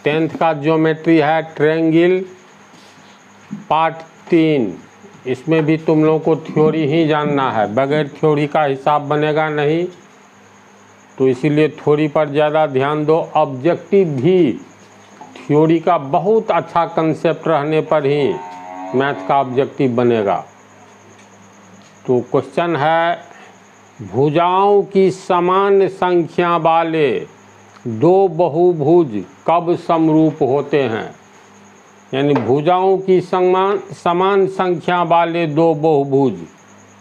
10th का geometry है triangle part 3। इसमें भी तुम लोगों को थ्योरी ही जानना है, बगैर थ्योरी का हिसाब बनेगा नहीं, तो इसीलिए थ्योरी पर ज़्यादा ध्यान दो। ऑब्जेक्टिव भी थ्योरी का बहुत अच्छा कंसेप्ट रहने पर ही मैथ का ऑब्जेक्टिव बनेगा। तो क्वेश्चन है, भुजाओं की समान संख्या वाले दो बहुभुज कब समरूप होते हैं? यानी भुजाओं की समान संख्या वाले दो बहुभुज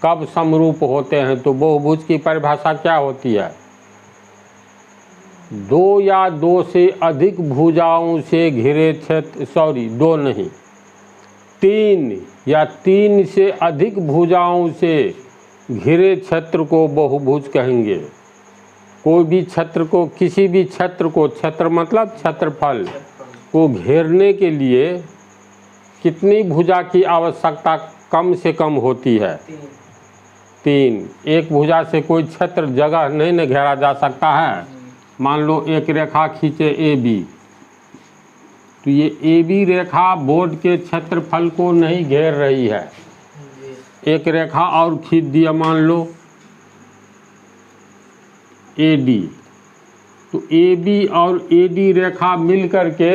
कब समरूप होते हैं? तो बहुभुज की परिभाषा क्या होती है? दो या दो से अधिक भुजाओं से घिरे क्षेत्र, दो नहीं, तीन या तीन से अधिक भुजाओं से घिरे क्षेत्र को बहुभुज कहेंगे। कोई भी क्षेत्र को, किसी भी क्षेत्र को, क्षेत्र मतलब क्षेत्रफल को घेरने के लिए कितनी भुजा की आवश्यकता कम से कम होती है? तीन। एक भुजा से कोई क्षेत्र जगह नहीं न घेरा जा सकता है। मान लो एक रेखा खींचे ए बी, तो ये ए बी रेखा बोर्ड के क्षेत्रफल को नहीं घेर रही है। एक रेखा और खींच दिया, मान लो ए डी, तो ए बी और ए डी रेखा मिल करके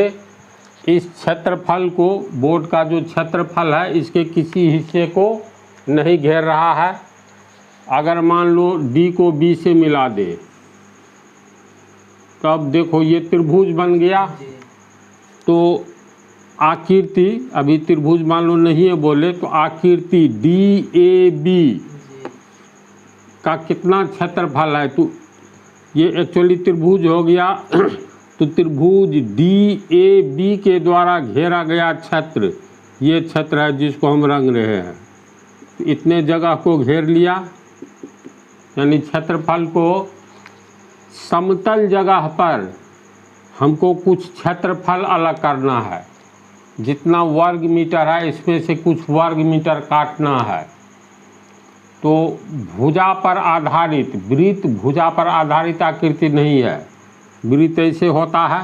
इस क्षेत्रफल को, बोर्ड का जो क्षेत्रफल है, इसके किसी हिस्से को नहीं घेर रहा है। अगर मान लो डी को बी से मिला दे, तब देखो ये त्रिभुज बन गया। तो आकृति, अभी त्रिभुज मान लो नहीं है बोले, तो आकृति डी ए बी का कितना क्षेत्रफल है? तो ये एक्चुअली त्रिभुज हो गया। तो त्रिभुज डी ए बी के द्वारा घेरा गया क्षेत्र ये क्षेत्र है जिसको हम रंग रहे हैं। तो इतने जगह को घेर लिया, यानी क्षेत्रफल को समतल जगह पर हमको कुछ क्षेत्रफल अलग करना है। जितना वर्ग मीटर है इसमें से कुछ वर्ग मीटर काटना है। तो भुजा पर आधारित, वृत्त भुजा पर आधारित आकृति नहीं है। वृत्त ऐसे होता है,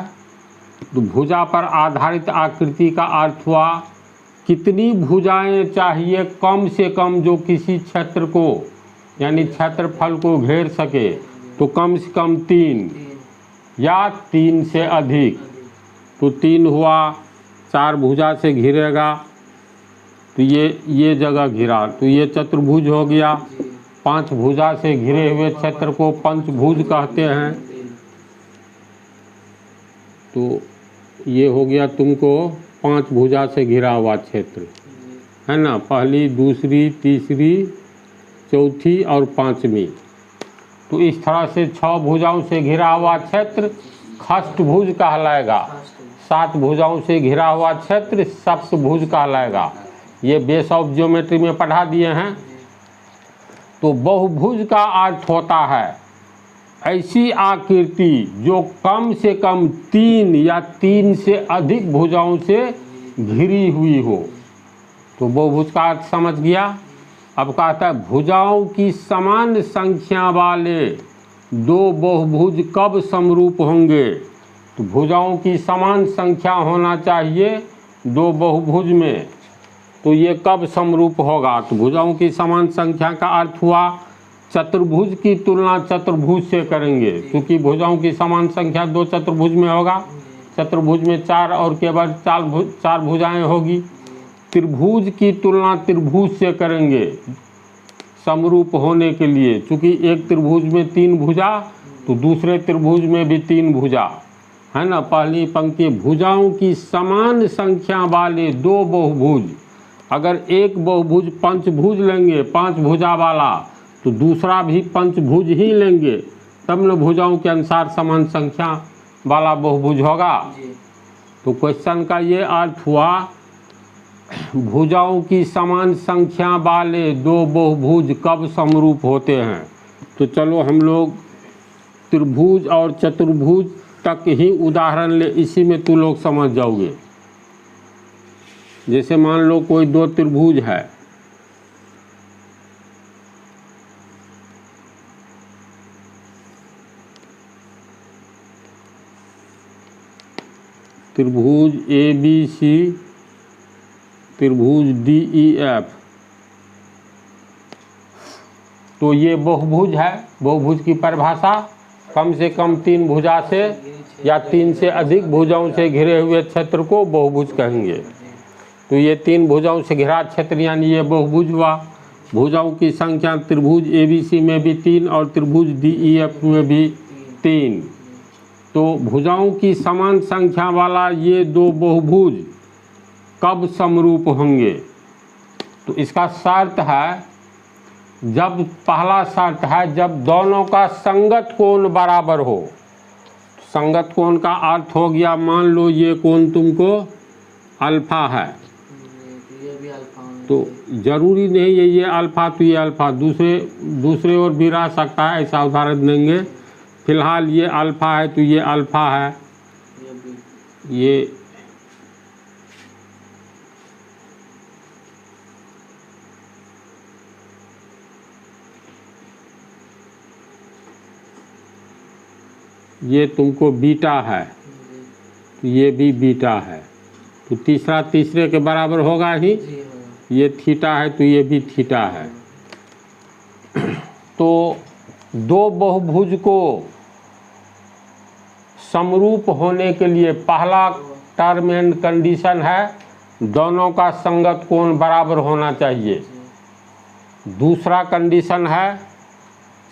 तो भुजा पर आधारित आकृति का अर्थ हुआ कितनी भुजाएं चाहिए कम से कम जो किसी क्षेत्र को, यानी क्षेत्रफल को घेर सके। तो कम से कम 3 या 3 से अधिक। तो 3 हुआ, 4 भुजा से घिरेगा, तो ये जगह घिरा, तो ये चतुर्भुज हो गया। 5 भुजा से घिरे हुए क्षेत्र को पंचभुज कहते हैं। तो ये हो गया तुमको 5 भुजा से घिरा हुआ क्षेत्र, है ना। पहली, दूसरी, तीसरी, चौथी और 5वीं। तो इस तरह से 6 भुजाओं से घिरा हुआ क्षेत्र षष्ठभुज कहलाएगा। 7 भुजाओं से घिरा हुआ क्षेत्र सप्तभुज कहलाएगा। ये बेस ऑफ ज्योमेट्री में पढ़ा दिए हैं। तो बहुभुज का अर्थ होता है ऐसी आकृति जो कम से कम 3 या 3 से अधिक भुजाओं से घिरी हुई हो। तो बहुभुज का अर्थ समझ गया। अब कहता है भुजाओं की समान संख्या वाले दो बहुभुज कब समरूप होंगे? तो भुजाओं की समान संख्या होना चाहिए दो बहुभुज में। तो ये कब समरूप होगा? तो भुजाओं की समान संख्या का अर्थ हुआ चतुर्भुज की तुलना चतुर्भुज से करेंगे, क्योंकि भुजाओं की समान संख्या 2 चतुर्भुज में होगा। चतुर्भुज में 4 और केवल 4 भुजाएं होगी। त्रिभुज की तुलना त्रिभुज से करेंगे समरूप होने के लिए, क्योंकि एक त्रिभुज में 3 भुजा तो दूसरे त्रिभुज में भी 3 भुजा, है ना। पहली पंक्ति भुजाओं की समान संख्या वाले दो बहुभुज। अगर एक बहुभुज पंचभुज लेंगे 5 भुजा वाला, तो दूसरा भी पंचभुज ही लेंगे, तब न भुजाओं के अनुसार समान संख्या वाला बहुभुज होगा। तो क्वेश्चन का ये अर्थ हुआ भुजाओं की समान संख्या वाले दो बहुभुज कब समरूप होते हैं। तो चलो हम लोग त्रिभुज और चतुर्भुज तक ही उदाहरण ले, इसी में तू लोग समझ जाओगे। जैसे मान लो कोई 2 त्रिभुज है, त्रिभुज ABC, त्रिभुज DEF, तो ये बहुभुज है। बहुभुज की परिभाषा कम से कम 3 भुजा से या 3 से अधिक भुजाओं से घिरे हुए क्षेत्र को बहुभुज कहेंगे। तो ये 3 भुजाओं से घिरा क्षेत्र यानी ये बहुभुज हुआ। भुजाओं की संख्या त्रिभुज ABC में भी 3 और त्रिभुज DEF में भी 3। तो भुजाओं की समान संख्या वाला ये 2 बहुभुज कब समरूप होंगे? तो इसका शर्त है, जब पहला शर्त है जब दोनों का संगत कोण बराबर हो। संगत कोण का अर्थ हो गया, मान लो ये कोण तुमको अल्फा है, तो जरूरी नहीं है ये अल्फा तो ये अल्फा, दूसरे ओर भी रह सकता है, ऐसा उदाहरण देंगे। फिलहाल ये अल्फा है तो ये अल्फा है, ये तुमको बीटा है तो ये भी बीटा है, तो तीसरा तीसरे के बराबर होगा ही। ये थीटा है तो ये भी थीटा है। तो 2 बहुभुज को समरूप होने के लिए पहला टर्म एंड कंडीशन है दोनों का संगत कोण बराबर होना चाहिए। दूसरा कंडीशन है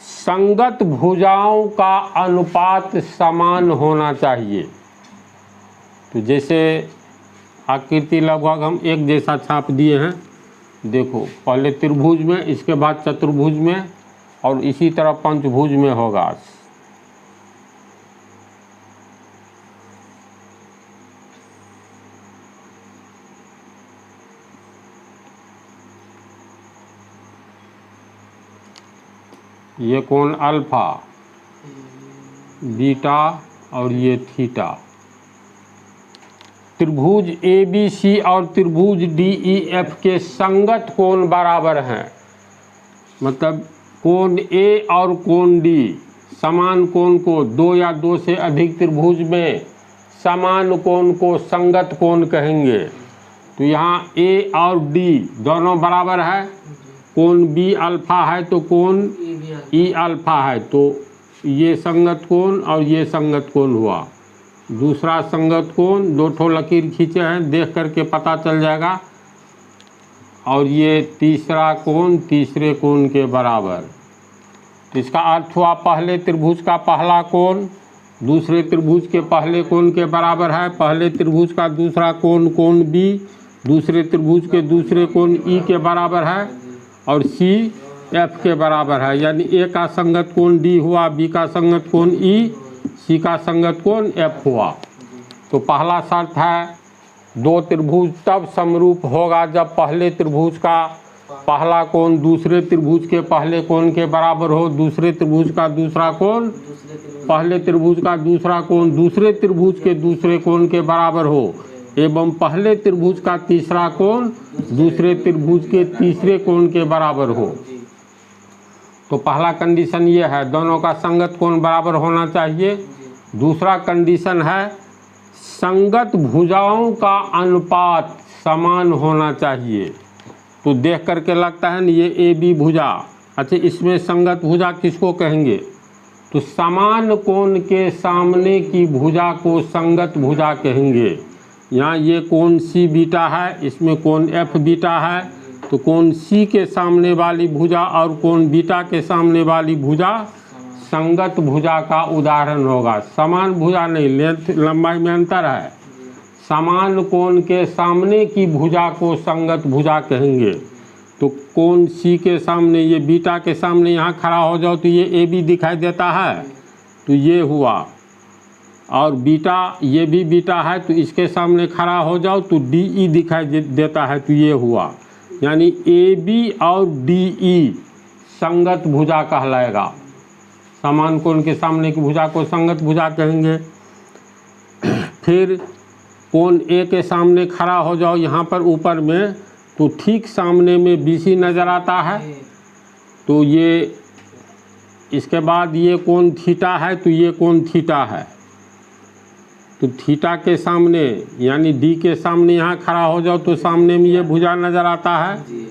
संगत भुजाओं का अनुपात समान होना चाहिए। तो जैसे आकृति लगभग हम एक जैसा छाप दिए हैं, देखो पहले त्रिभुज में, इसके बाद चतुर्भुज में और इसी तरह पंचभुज में होगा। ये कोण अल्फा, बीटा और ये थीटा। त्रिभुज ABC और त्रिभुज DEF के संगत कोण बराबर हैं, मतलब कोण A और कोण D समान कोण को, 2 या 2 से अधिक त्रिभुज में समान कोण को संगत कोण कहेंगे। तो यहाँ A और D दोनों बराबर है, कोण B अल्फा है तो कोण E अल्फा है, तो ये संगत कोण और ये संगत कोण हुआ। दूसरा संगत कोण 2 ठो लकीर खींचे हैं, देख करके पता चल जाएगा। और ये तीसरा कोण तीसरे कोण के बराबर। तो इसका अर्थ हुआ पहले त्रिभुज का पहला कोण दूसरे त्रिभुज के पहले कोण के बराबर है। पहले त्रिभुज का दूसरा कोण कोण B दूसरे त्रिभुज के दूसरे कोण E के बराबर है और C F के बराबर है। यानी A का संगत कोण D हुआ, B का संगत कोण E, C का संगत कोण F हुआ। तो पहला शर्त है 2 त्रिभुज तब समरूप होगा जब पहले त्रिभुज का पहला कोण दूसरे त्रिभुज के पहले कोण के बराबर हो, दूसरे त्रिभुज का दूसरा कोण पहले त्रिभुज का दूसरा कोण दूसरे त्रिभुज के दूसरे कोण के बराबर हो, एवं पहले त्रिभुज का तीसरा कोण दूसरे त्रिभुज के तीसरे कोण के बराबर हो। तो पहला कंडीशन ये है दोनों का संगत कोण बराबर होना चाहिए। दूसरा कंडीशन है संगत भुजाओं का अनुपात समान होना चाहिए। तो देख करके लगता है ना ये AB भुजा, अच्छा इसमें संगत भुजा किसको कहेंगे? तो समान कोण के सामने की भुजा को संगत भुजा कहेंगे। यहाँ ये कोण C बीटा है, इसमें कोण F बीटा है, तो कोण C के सामने वाली भुजा और कोण बीटा के सामने वाली भुजा संगत भुजा का उदाहरण होगा। समान भुजा नहीं, लेंथ लंबाई में अंतर है। समान कोण के सामने की भुजा को संगत भुजा कहेंगे। तो कोण C के सामने ये बीटा के सामने यहाँ खड़ा हो जाओ तो ये AB दिखाई देता है, तो ये हुआ। और बीटा ये भी बीटा है तो इसके सामने खड़ा हो जाओ तो DE दिखाई देता है, तो ये हुआ। यानी AB और DE संगत भुजा कहलाएगा। समान कोण के सामने की भुजा को संगत भुजा कहेंगे। फिर कोण A के सामने खड़ा हो जाओ यहाँ पर ऊपर में, तो ठीक सामने में BC नज़र आता है, तो ये इसके बाद ये कोण थीटा है, तो ये कोण थीटा है। तो थीटा के सामने यानी डी के सामने यहाँ खड़ा हो जाओ तो सामने में ये भुजा नज़र आता है।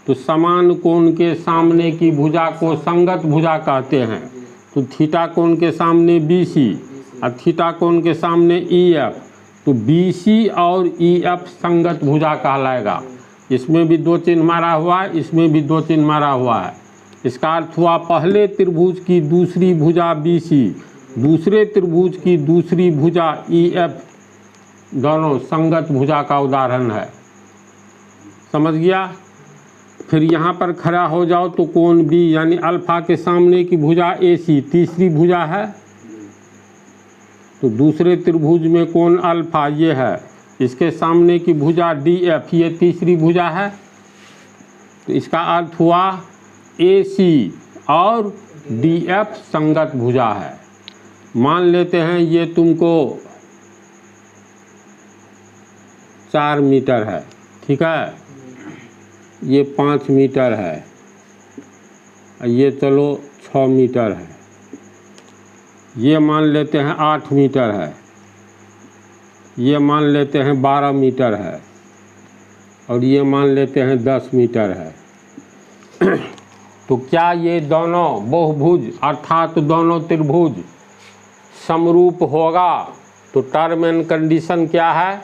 तो समान कोण के सामने की भुजा को संगत भुजा कहते हैं। तो थीटा कोण के सामने BC और थीटा कोण के सामने EF, तो BC और EF संगत भुजा कहलाएगा। इसमें भी 2 चिन्ह मारा हुआ है, इसमें भी 2 चिन्ह मारा हुआ है। इसका अर्थ हुआ पहले त्रिभुज की दूसरी भुजा BC, दूसरे त्रिभुज की दूसरी भुजा EF, दोनों संगत भुजा का उदाहरण है। समझ गया? फिर यहाँ पर खड़ा हो जाओ तो कोण B यानी अल्फा के सामने की भुजा AC तीसरी भुजा है। तो दूसरे त्रिभुज में कोण अल्फा ये है, इसके सामने की भुजा DF ये तीसरी भुजा है। तो इसका अर्थ हुआ AC और DF संगत भुजा है। मान लेते हैं ये तुमको 4 मीटर है, ठीक है, ये 5 मीटर है, ये चलो 6 मीटर है, ये मान लेते हैं 8 मीटर है, ये मान लेते हैं 12 मीटर है, और ये मान लेते हैं 10 मीटर है। तो क्या ये दोनों बहुभुज अर्थात दोनों त्रिभुज समरूप होगा? तो टर्म एंड कंडीशन क्या है?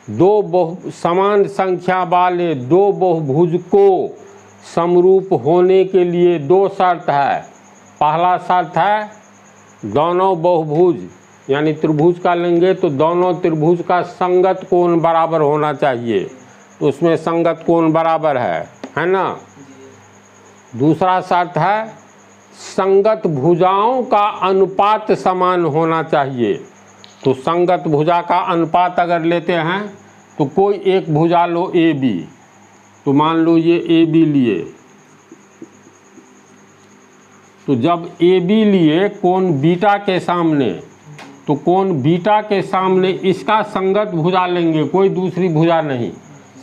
समान संख्या वाले 2 बहुभुज को समरूप होने के लिए 2 शर्त है। पहला शर्त है दोनों बहुभुज यानी त्रिभुज का लेंगे तो दोनों त्रिभुज का संगत कोण बराबर होना चाहिए। तो उसमें संगत कोण बराबर है ना। दूसरा शर्त है संगत भुजाओं का अनुपात समान होना चाहिए। तो संगत भुजा का अनुपात अगर लेते हैं तो कोई एक भुजा लो AB, तो मान लो ये AB लिए, तो जब AB लिए कोण बीटा के सामने, तो कोण बीटा के सामने इसका संगत भुजा लेंगे, कोई दूसरी भुजा नहीं,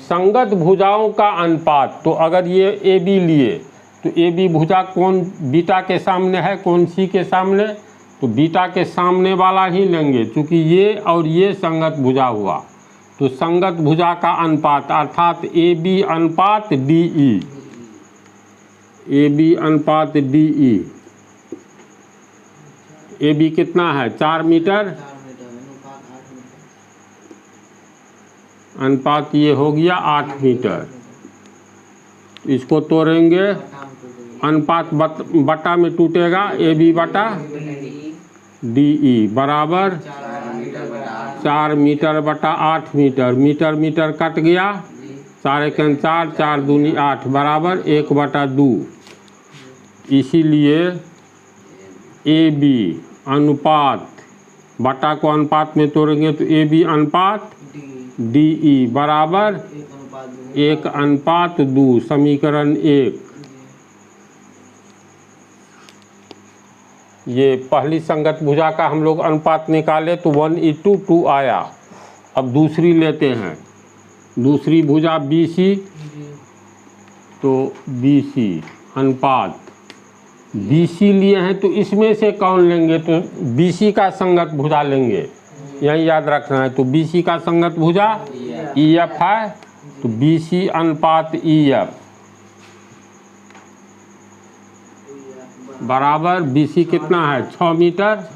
संगत भुजाओं का अनुपात। तो अगर ये AB लिए तो AB भुजा कोण बीटा के सामने है, कोण C के सामने, तो बीटा के सामने वाला ही लेंगे क्योंकि ये और ये संगत भुजा हुआ। तो संगत भुजा का अनुपात अर्थात AB अनुपात DE, AB अनुपात DE। AB कितना है? 4 मीटर, अनुपात ये हो गया 8 मीटर। इसको तोड़ेंगे, अनुपात बटा में टूटेगा, AB बटा DE बराबर 4 मीटर बटा 8 मीटर, मीटर मीटर कट गया, 4 एकम 4, 4 दूनी 8 बराबर 1/2। इसीलिए AB अनुपात बटा को अनुपात में तोड़ेंगे तो AB अनुपात DE बराबर 1:2, समीकरण 1। ये पहली संगत भुजा का हम लोग अनुपात निकाले तो 1:2 आया। अब दूसरी लेते हैं, दूसरी भुजा BC, तो BC अनुपात BC लिए हैं तो इसमें से कौन लेंगे? तो BC का संगत भुजा लेंगे, यही याद रखना है। तो BC का संगत भुजा EF है, तो BC अनुपात EF बराबर BC कितना है? 6 मीटर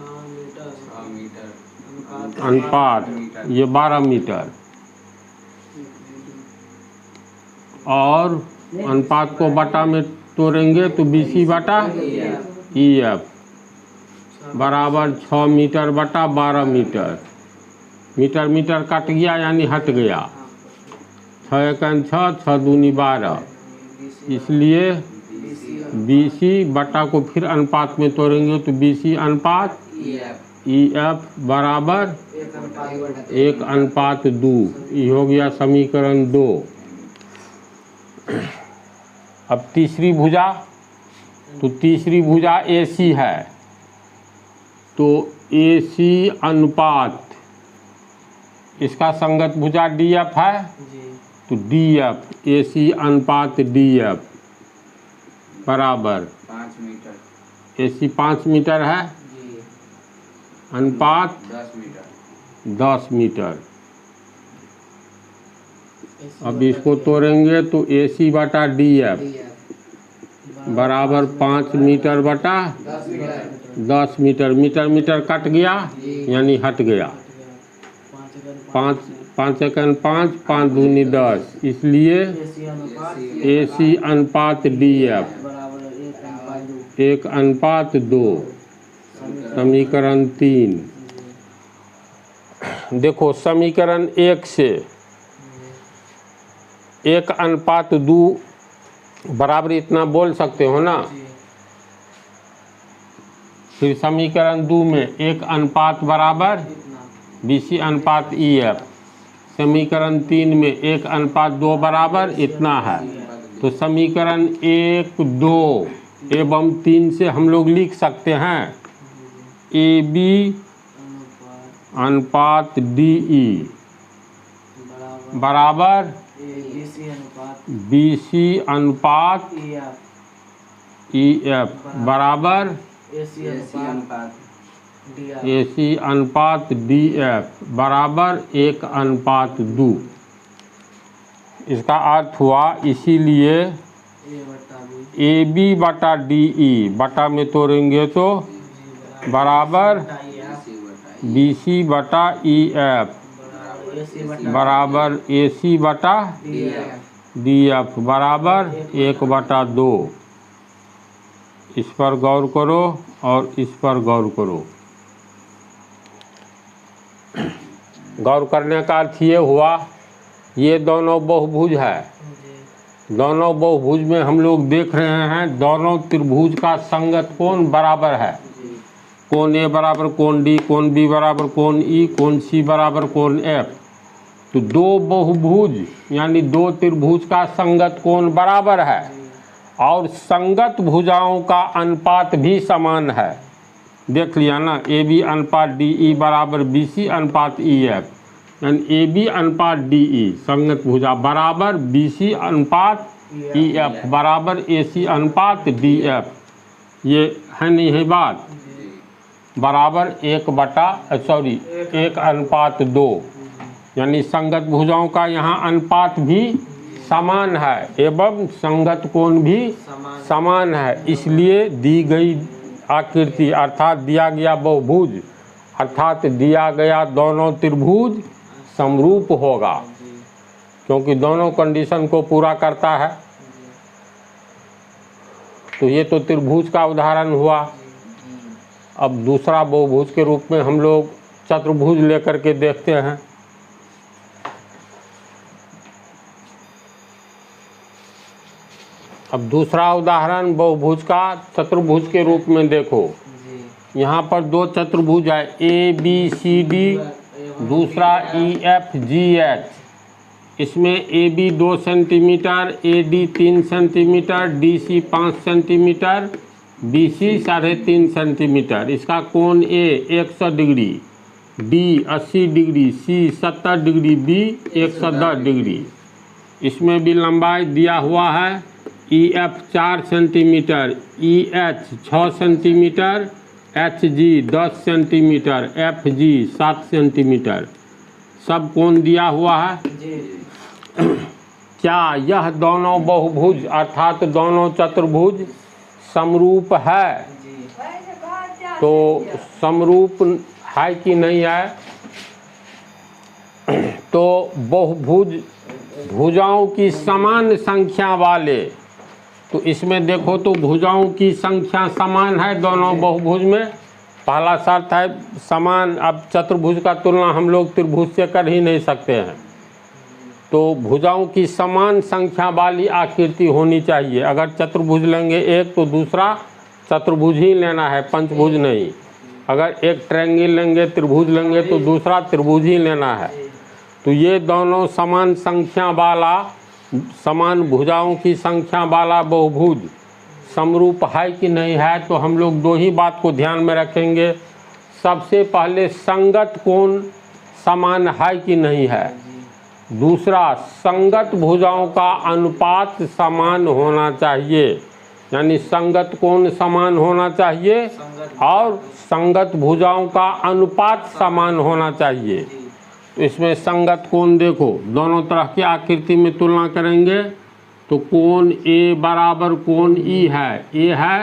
अनुपात ये 12 मीटर, और अनुपात को बटा में तोड़ेंगे तो BC बटा EF बराबर 6 मीटर बटा 12 मीटर, मीटर मीटर कट गया यानी हट गया, 6 एकम 6, 6 दूनी 12। इसलिए BC बटा को फिर अनुपात में तोड़ेंगे तो BC अनुपात EF बराबर 1:2। ये हो गया समीकरण 2। अब तीसरी भुजा, तो तीसरी भुजा AC है, तो AC अनुपात इसका संगत भुजा DF है, तो DF AC अनुपात DF बराबर 5 मीटर। AC 5 मीटर है, अनुपात 10 मीटर, 10 मीटर। अब इसको तोड़ेंगे तो AC बटा DF बराबर 5 मीटर बटा 10 मीटर। मीटर मीटर कट गया यानी हट गया। 5 एकन 5, 5 दूनी 10, इसलिए AC अनुपात DF 1:2। समीकरण 3। देखो समीकरण 1 से 1:2 बराबर इतना बोल सकते हो ना। फिर समीकरण 2 में 1 अनुपात बराबर BC अनुपात EF। समीकरण 3 में 1:2 बराबर इतना है। तो समीकरण 1, 2 एवं 3 से हम लोग लिख सकते हैं AB अनुपात DE बराबर BC अनुपात EF बराबर AC अनुपात DF बराबर 1:2। इसका अर्थ हुआ, इसीलिए AB बटा DE बटा में तोड़ेंगे तो बराबर BC बटा EF बराबर AC बटा DF बराबर 1/2। इस पर गौर करो और इस पर गौर करो। गौर करने का अर्थ ये हुआ, ये दोनों बहुभुज है। दोनों बहुभुज में हम लोग देख रहे हैं दोनों त्रिभुज का संगत कोण बराबर है। कोण A बराबर कोण D, कोण B बराबर कोण E, कोण C बराबर कोण F। तो दो बहुभुज यानी दो त्रिभुज का संगत कोण बराबर है और संगत भुजाओं का अनुपात भी समान है। देख लिया ना, AB अनुपात DE बराबर BC अनुपात EF, यानी AB अनुपात DE संगत भुजा बराबर BC अनुपात EF बराबर AC अनुपात DF। ये है नहीं है बात, बराबर 1/2, यानी संगत भुजाओं का यहाँ अनुपात भी समान है एवं संगत कोण भी समान है। इसलिए दी गई आकृति अर्थात दिया गया बहुभुज अर्थात दिया गया दोनों त्रिभुज समरूप होगा, क्योंकि दोनों कंडीशन को पूरा करता है। तो ये तो त्रिभुज का उदाहरण हुआ। अब दूसरा बहुभुज के रूप में हम लोग चतुर्भुज लेकर के देखते हैं। अब दूसरा उदाहरण बहुभुज का चतुर्भुज के रूप में देखो। यहाँ पर दो चतुर्भुज है ABCD, दूसरा EFGH। इसमें AB 2 centimetre, AD 3 centimetre, DC 5 centimetre, BC 3.5 centimetre. इसका कोण A 100 degree, D 80 degree, C 70 degree, B 110 degree. इसमें भी लंबाई दिया हुआ है। EF 4 centimetre, EH 6 centimetre, HG 10 centimetre, FG 7 centimetre. सब कोण दिया हुआ है। क्या यह दोनों बहुभुज अर्थात दोनों चतुर्भुज समरूप है? तो समरूप है कि नहीं है? तो बहुभुज भुजाओं की समान संख्या वाले, तो इसमें देखो तो भुजाओं की संख्या समान है दोनों बहुभुज में। पहला शर्त है समान। अब चतुर्भुज का तुलना हम लोग त्रिभुज से कर ही नहीं सकते हैं। तो भुजाओं की समान संख्या वाली आकृति होनी चाहिए। अगर चतुर्भुज लेंगे एक तो दूसरा चतुर्भुज ही लेना है, पंचभुज नहीं। अगर एक ट्रायंगल लेंगे त्रिभुज लेंगे तो दूसरा त्रिभुज ही लेना है। तो ये दोनों समान संख्या वाला समान भुजाओं की संख्या वाला बहुभुज समरूप है कि नहीं है, तो हम लोग दो ही बात को ध्यान में रखेंगे। सबसे पहले संगत कोण समान है कि नहीं है, दूसरा संगत भुजाओं का अनुपात समान होना चाहिए, यानी संगत कोण समान होना चाहिए और संगत भुजाओं का अनुपात समान होना चाहिए। तो इसमें संगत कोण देखो, दोनों तरह की आकृति में तुलना करेंगे तो कोण ए बराबर कोण ई है। ए है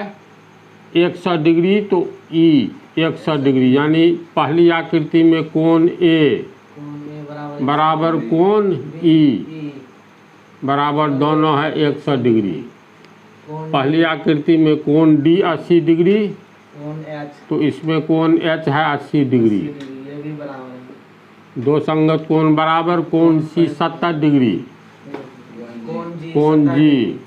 100 डिग्री तो ई 100 डिग्री, यानी पहली आकृति में कोण ए बराबर कोण ई बराबर दोनों है 100 डिग्री। पहली आकृति में कोण डी 80 डिग्री तो इसमें कोण एच है 80 डिग्री। दो संगत कोण बराबर, कोण सी 70 डिग्री, कोण जी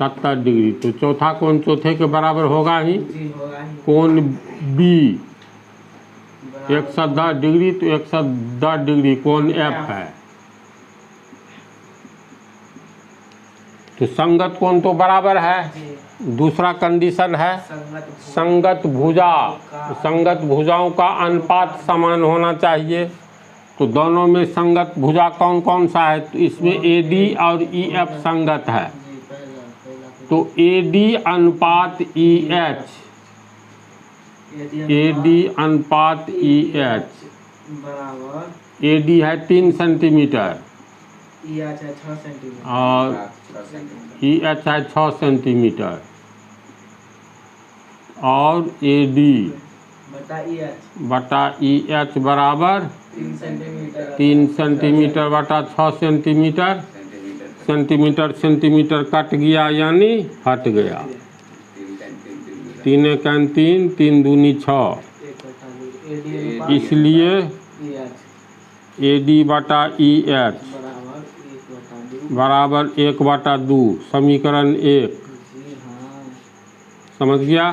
70 डिग्री। तो चौथा कोण चौथे के बराबर होगा ही। कोण बी 110 डिग्री तो 110 डिग्री कोण एफ है। तो संगत कोण तो बराबर है। दूसरा कंडीशन है संगत भुजा, संगत भुजाओं का अनुपात समान होना चाहिए। तो दोनों में संगत भुजा कौन कौन सा है? तो इसमें AD और EF संगत है। तो AD अनुपात EH, AD अनुपात EH AD है 3 सेंटीमीटर और EH है 6 सेंटीमीटर और AD बटा EH बराबर 3 सेंटीमीटर बटा 6 सेंटीमीटर। सेंटीमीटर सेंटीमीटर कट गया यानी हट गया। 3 एकन 3, 3 दूनी 6, इसलिए AD बटा EH बराबर 1/2। समीकरण 1 समझ गया।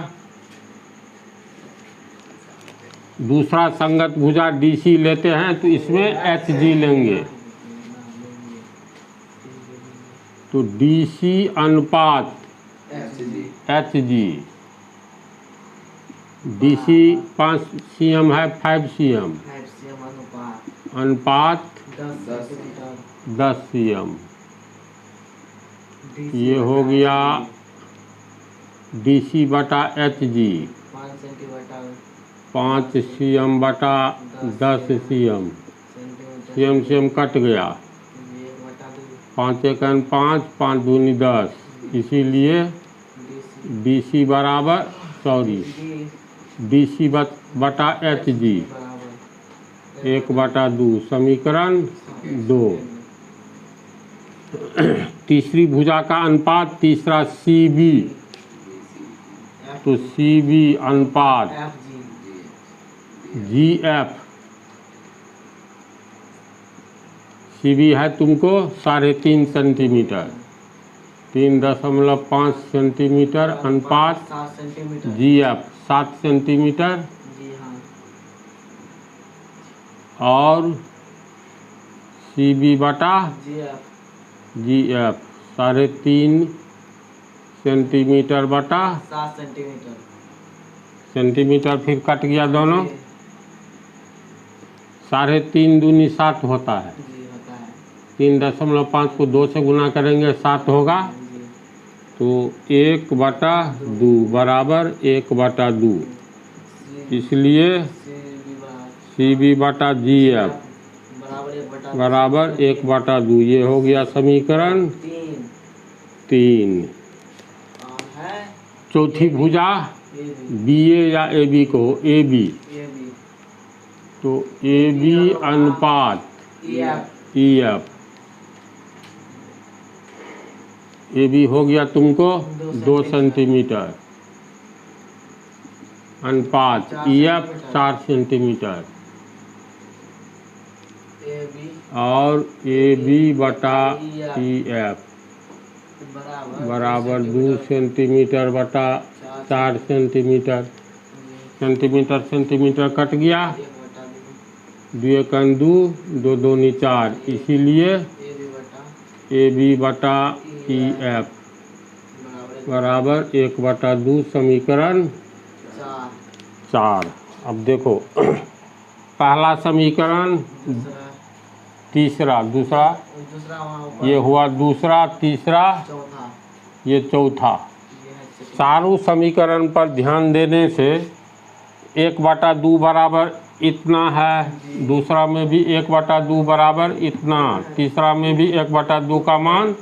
दूसरा संगत भुजा DC लेते हैं तो इसमें HG लेंगे। तो DC अनुपात HG, DC 5 cm है 5 cm अनुपात 10 cm। ये हो गया DC बटा HG 5 cm बटा 10 cm। cm कट गया। 5 एकन 5, 5 दूनी 10, इसीलिए DC बराबर DC बटा HG 1/2। समीकरण 2। तीसरी भुजा का अनुपात, तीसरा CB, तो CB अनुपात GF। CB है तुमको 3.5 सेंटीमीटर, 3.5 सेंटीमीटर अनुपात GF 7 सेंटीमीटर और CB बटा GF 3.5 सेंटीमीटर बटा 7 सेंटीमीटर। फिर कट गया दोनों। 3.5 दूनी 7 होता है। 3.5 को 2 से गुना करेंगे 7 होगा। तो 1/2 बराबर 1/2, इसलिए CB बटा GF बराबर 1/2। ये हो गया समीकरण 3। चौथी भुजा BA या AB को AB, तो AB अनुपात EF। AB हो गया तुमको 2 सेंटीमीटर अनुपात EF 4 सेंटीमीटर और AB बटा EF बराबर 2 सेंटीमीटर बटा 4 सेंटीमीटर। सेंटीमीटर कट गया। 2 एकन 2, 2 दूनी 4, इसीलिए AB बटा EF बराबर 1/2। समीकरण 4। अब देखो पहला समीकरण, तीसरा, दूसरा, ये हुआ दूसरा, तीसरा, ये चौथा। चारों समीकरण पर ध्यान देने से 1/2 बराबर इतना है, दूसरा में भी 1/2 बराबर इतना, तीसरा में भी 1/2 का मान,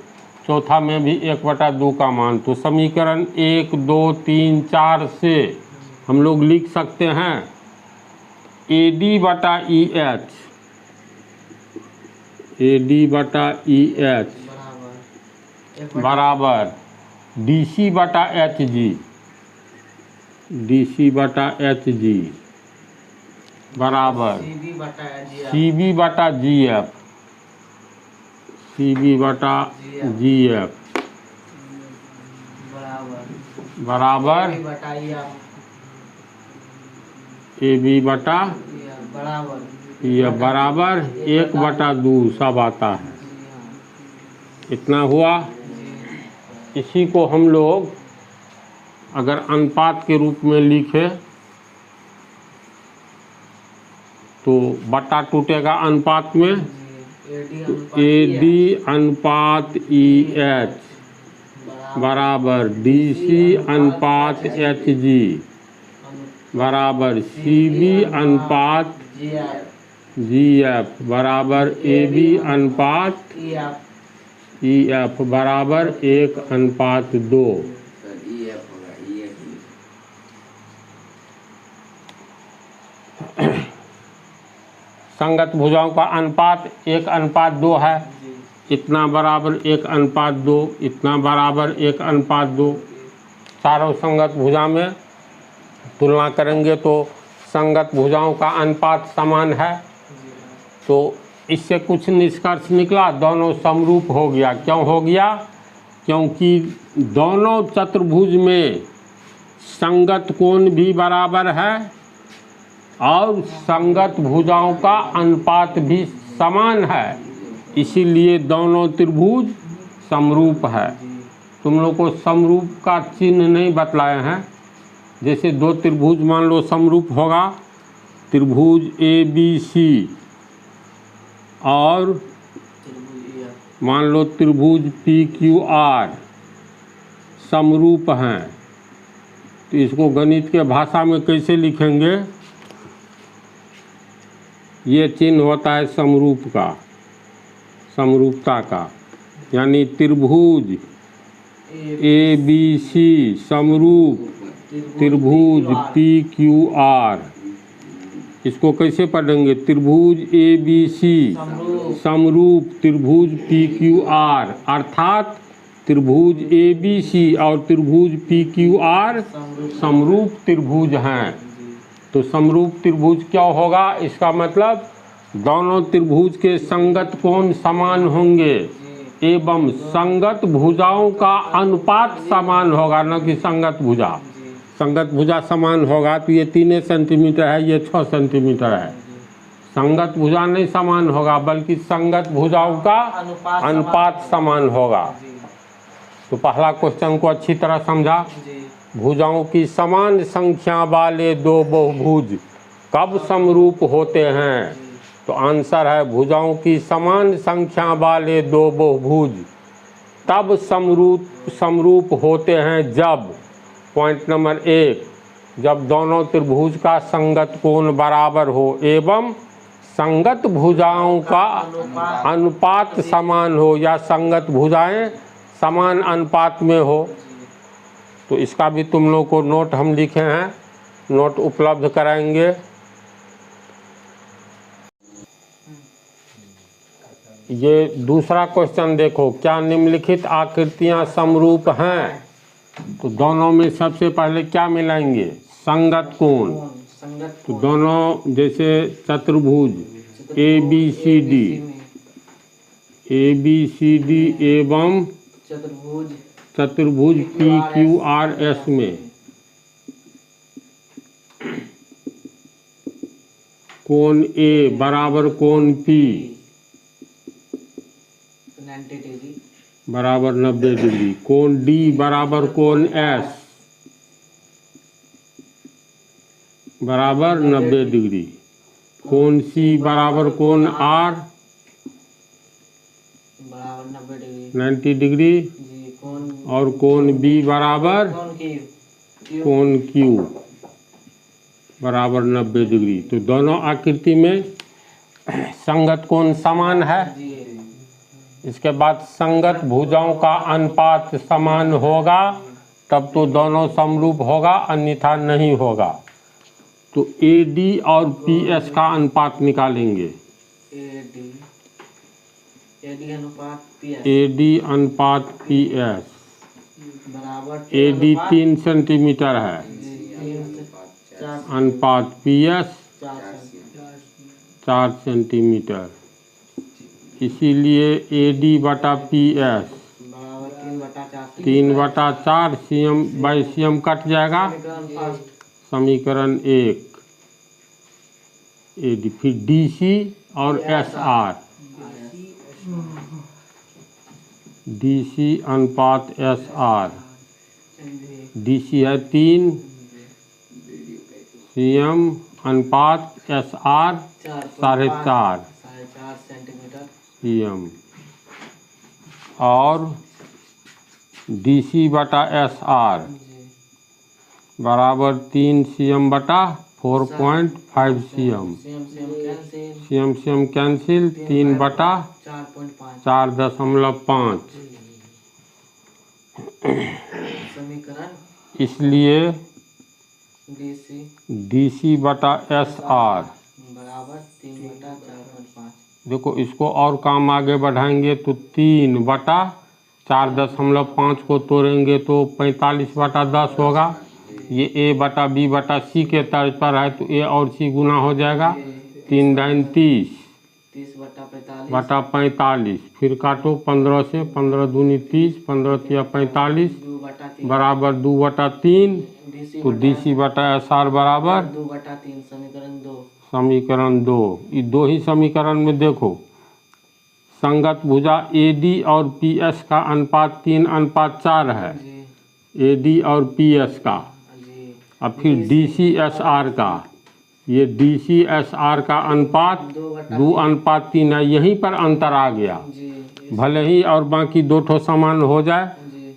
चौथा में भी 1/2 का मान। तो समीकरण 1, 2, 3, 4 से हम लोग लिख सकते हैं AD/EH बराबर DC/HG बराबर CB/GF बराबर AB/EF बराबर 1/2 सब आता है। इतना हुआ। इसी को हम लोग अगर अनुपात के रूप में लिखे तो बटा टूटेगा अनुपात में, AD/EH बराबर DC/HG बराबर CB/GF बराबर AB/EF बराबर 1/2। संगत भुजाओं का अनुपात 1/2 है। इतना बराबर 1/2, इतना बराबर 1/2। चारों संगत भुजा में तुलना करेंगे तो संगत भुजाओं का अनुपात समान है। तो इससे कुछ निष्कर्ष निकला, दोनों समरूप हो गया। क्यों हो गया? क्योंकि दोनों चतुर्भुज में संगत कोण भी बराबर है और संगत भुजाओं का अनुपात भी समान है, इसीलिए दोनों त्रिभुज समरूप है। तुम लोग को समरूप का चिन्ह नहीं बतलाए हैं। जैसे दो त्रिभुज मान लो समरूप होगा, त्रिभुज ABC और मान लो त्रिभुज PQR समरूप हैं, तो इसको गणित के भाषा में कैसे लिखेंगे? ये चिन्ह होता है समरूप का, समरूपता का। यानी त्रिभुज ABC समरूप त्रिभुज PQR। इसको कैसे पढ़ेंगे? त्रिभुज ABC समरूप त्रिभुज PQR, अर्थात त्रिभुज ABC और त्रिभुज PQR समरूप त्रिभुज हैं। तो समरूप त्रिभुज क्या होगा? इसका मतलब दोनों त्रिभुज के संगत कोण समान होंगे एवं संगत भुजाओं का अनुपात समान होगा, न कि संगत भुजा। संगत भुजा समान होगा तो ये 3 सेंटीमीटर है, ये 6 सेंटीमीटर है। संगत भुजा नहीं समान होगा, बल्कि संगत भुजाओं का अनुपात समान होगा। तो पहला क्वेश्चन को अच्छी तरह समझा। भुजाओं की समान संख्या वाले दो बहुभुज कब समरूप होते हैं? तो आंसर है भुजाओं की समान संख्या वाले दो बहुभुज तब समरूप होते हैं जब, पॉइंट नंबर 1, जब दोनों त्रिभुज का संगत कोण बराबर हो एवं संगत भुजाओं का अनुपात समान हो या संगत भुजाएं समान अनुपात में हो। तो इसका भी तुम लोग को नोट हम लिखे हैं, नोट उपलब्ध कराएंगे। ये दूसरा क्वेश्चन देखो, क्या निम्नलिखित आकृतियां समरूप हैं? तो दोनों में सबसे पहले क्या मिलाएंगे? संगत कोण। तो दोनों जैसे चतुर्भुज ABCD एवं चतुर्भुज PQRS में कोण A बराबर कोण P बराबर 90 डिग्री, कोण D बराबर कोण S बराबर 90 डिग्री, कोण C बराबर कोण R बराबर 90 डिग्री, और कोण बी बराबर कोण क्यू बराबर 90 डिग्री। तो दोनों आकृति में संगत कोण समान है। इसके बाद संगत भुजाओं का अनुपात समान होगा तब तो दोनों समरूप होगा, अन्यथा नहीं होगा। तो AD और PS का अनुपात निकालेंगे। AD अनुपात PS AD 3 सेंटीमीटर है, अनुपात PS 4 सेंटीमीटर। इसीलिए AD बटा PS 3/4 CM/CM कट जाएगा, समीकरण 1 AD। फिर DC और SR, DC अनुपात SR, DC है 3, CM अनुपात SR 4.5 CM और DC बटा SR बराबर 3 CM बटा 4.5 CM। CM कैंसिल, 3 बटा 4.5। इसलिए DC बटा SR बराबर 3 बटा 4.5। देखो इसको और काम आगे बढ़ाएंगे तो 3 बटा 4.5 को तोड़ेंगे तो 45 बटा 10 होगा। ये A बटा B बटा C के तर्ज पर है तो A और C गुना हो जाएगा। 3 दाइन 30 बटा 45। फिर काटो 15 से, 15 दूनी 30, 15 तिया 45 बराबर 2 बटा 3। तो DC बटा SR बराबर 2 बटा 3, समीकरण 2। समीकरण 2। ये दो ही समीकरण में देखो संगत भुजा AD और PS का अनुपात 3:4 है, AD और PS का। अब फिर DC SR का, ये DC SR का अनुपात 2:3 है। यहीं पर अंतर आ गया। भले ही और बाकी दो ठो समान हो जाए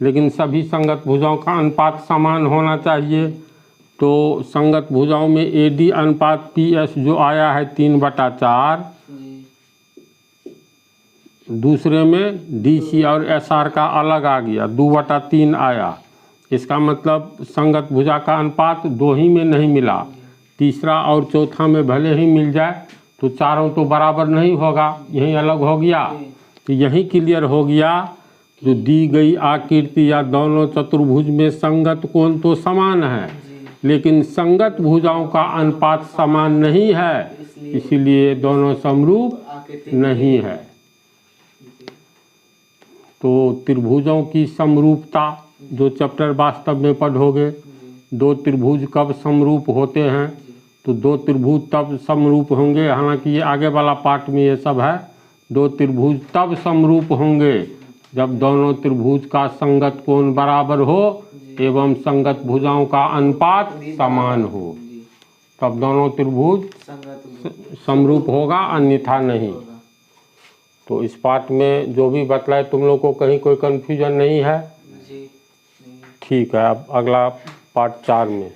लेकिन सभी संगत भुजाओं का अनुपात समान होना चाहिए। तो संगत भुजाओं में AD अनुपात PS जो आया है 3/4, दूसरे में DC और SR का अलग आ गया 2/3 आया। इसका मतलब संगत भुजा का अनुपात 2 ही में नहीं मिला, तीसरा और चौथा में भले ही मिल जाए तो चारों तो बराबर नहीं होगा, यही अलग हो गया। तो यही क्लियर हो गया जो दी गई आकृति या दोनों चतुर्भुज में संगत कोण तो समान है लेकिन संगत भुजाओं का अनुपात समान नहीं है, इसलिए दोनों समरूप नहीं है। तो त्रिभुजों की समरूपता जो चैप्टर वास्तव में पढ़ोगे, दो त्रिभुज कब समरूप होते हैं, तो दो त्रिभुज तब समरूप होंगे, हालांकि ये आगे वाला पार्ट में ये सब है। दो त्रिभुज तब समरूप होंगे जब दोनों त्रिभुज का संगत कोण बराबर हो एवं संगत भुजाओं का अनुपात समान हो, तब दोनों त्रिभुज समरूप होगा, अन्यथा नहीं। तो इस पार्ट में जो भी बतलाए तुम लोग को कहीं कोई कन्फ्यूजन नहीं है? ठीक है, अब अगला पार्ट 4 में।